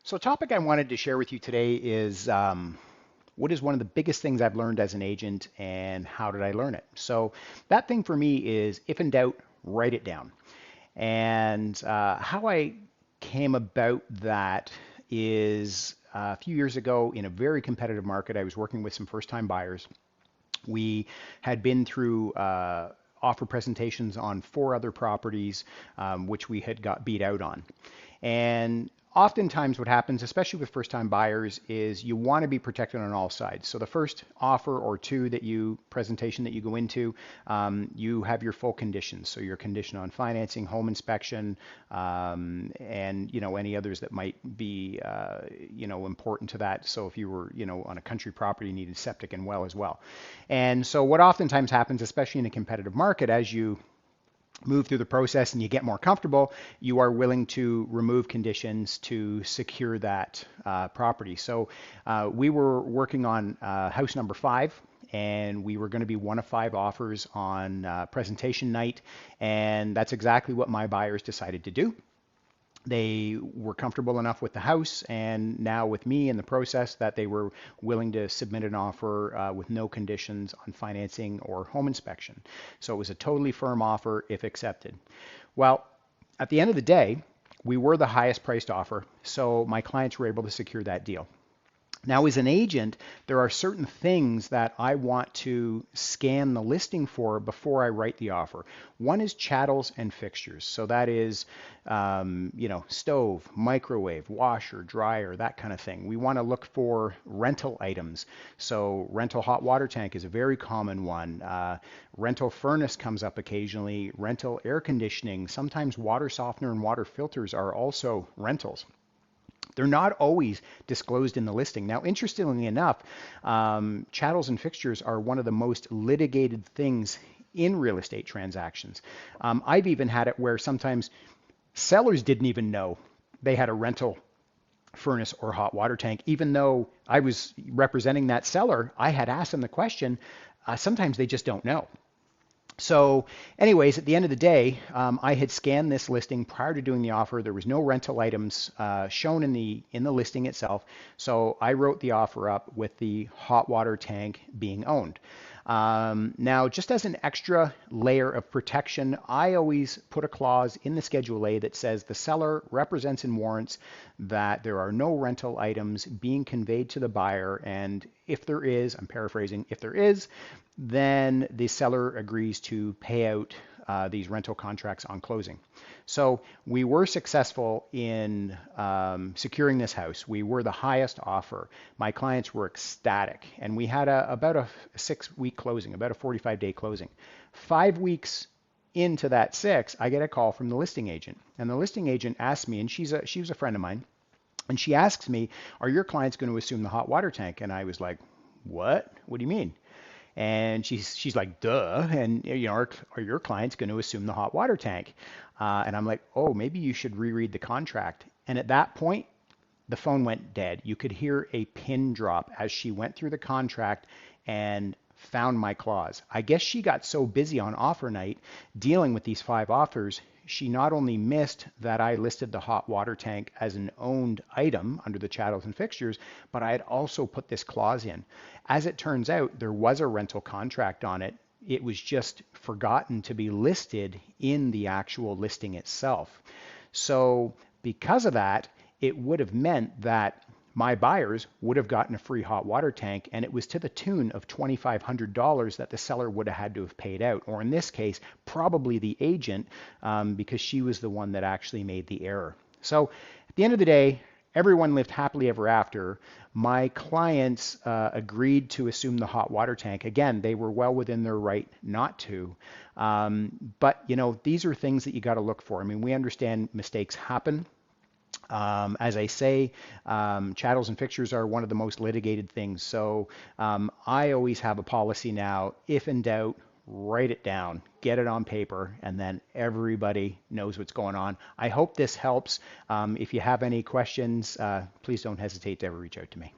So, a topic I wanted to share with you today is what is one of the biggest things I've learned as an agent and how did I learn it? So, that thing for me is if in doubt, write it down. And how I came about that is a few years ago in a very competitive market, I was working with some first time buyers. We had been through offer presentations on four other properties, which we had got beat out on. And oftentimes what happens, especially with first-time buyers, is you want to be protected on all sides. So the first offer or two that you presentation that you go into, you have your full conditions. So your condition on financing, home inspection, and any others that might be important to that. So if you were on a country property, you needed septic and well as well. And so what oftentimes happens, especially in a competitive market, as you move through the process and you get more comfortable, you are willing to remove conditions to secure that property. So we were working on house number 5, and we were going to be one of 5 offers on presentation night, and that's exactly what my buyers decided to do. They were comfortable enough with the house and now with me in the process that they were willing to submit an offer with no conditions on financing or home inspection. So it was a totally firm offer if accepted. Well, at the end of the day, we were the highest priced offer, so my clients were able to secure that deal. Now, as an agent, there are certain things that I want to scan the listing for before I write the offer. One is chattels and fixtures. So that is, stove, microwave, washer, dryer, that kind of thing. We want to look for rental items. So rental hot water tank is a very common one. Rental furnace comes up occasionally. Rental air conditioning. Sometimes water softener and water filters are also rentals. They're not always disclosed in the listing. Now, interestingly enough, chattels and fixtures are one of the most litigated things in real estate transactions. I've even had it where sometimes sellers didn't even know they had a rental furnace or hot water tank, even though I was representing that seller. I had asked them the question. Sometimes they just don't know. So anyways, at the end of the day, I had scanned this listing prior to doing the offer. There was no rental items shown in the listing itself. So I wrote the offer up with the hot water tank being owned. Now, just as an extra layer of protection, I always put a clause in the Schedule A that says the seller represents and warrants that there are no rental items being conveyed to the buyer. And if there is, I'm paraphrasing, if there is, then the seller agrees to pay out these rental contracts on closing. So we were successful in securing this house. We were the highest offer. My clients were ecstatic, and we had about a 6-week closing, about a 45-day closing. 5 weeks into that 6, I get a call from the listing agent, and the listing agent asked me, and she was a friend of mine, and she asks me, "Are your clients going to assume the hot water tank?" And I was like, "What? What do you mean?" And she's like, "Duh." And are your clients going to assume the hot water tank? And I'm like, "Oh, maybe you should reread the contract." And at that point, the phone went dead. You could hear a pin drop as she went through the contract and found my clause. I guess she got so busy on offer night dealing with these 5 offers, she not only missed that I listed the hot water tank as an owned item under the chattels and fixtures, but I had also put this clause in. As it turns out, there was a rental contract on it. It was just forgotten to be listed in the actual listing itself. So because of that, it would have meant that my buyers would have gotten a free hot water tank, and it was to the tune of $2,500 that the seller would have had to have paid out, or in this case, probably the agent, because she was the one that actually made the error. So at the end of the day, everyone lived happily ever after. My clients agreed to assume the hot water tank. Again, they were well within their right not to. But these are things that you got to look for. I mean, we understand mistakes happen. As I say, chattels and fixtures are one of the most litigated things. So I always have a policy now, if in doubt, write it down, get it on paper, and then everybody knows what's going on. I hope this helps. If you have any questions, please don't hesitate to ever reach out to me.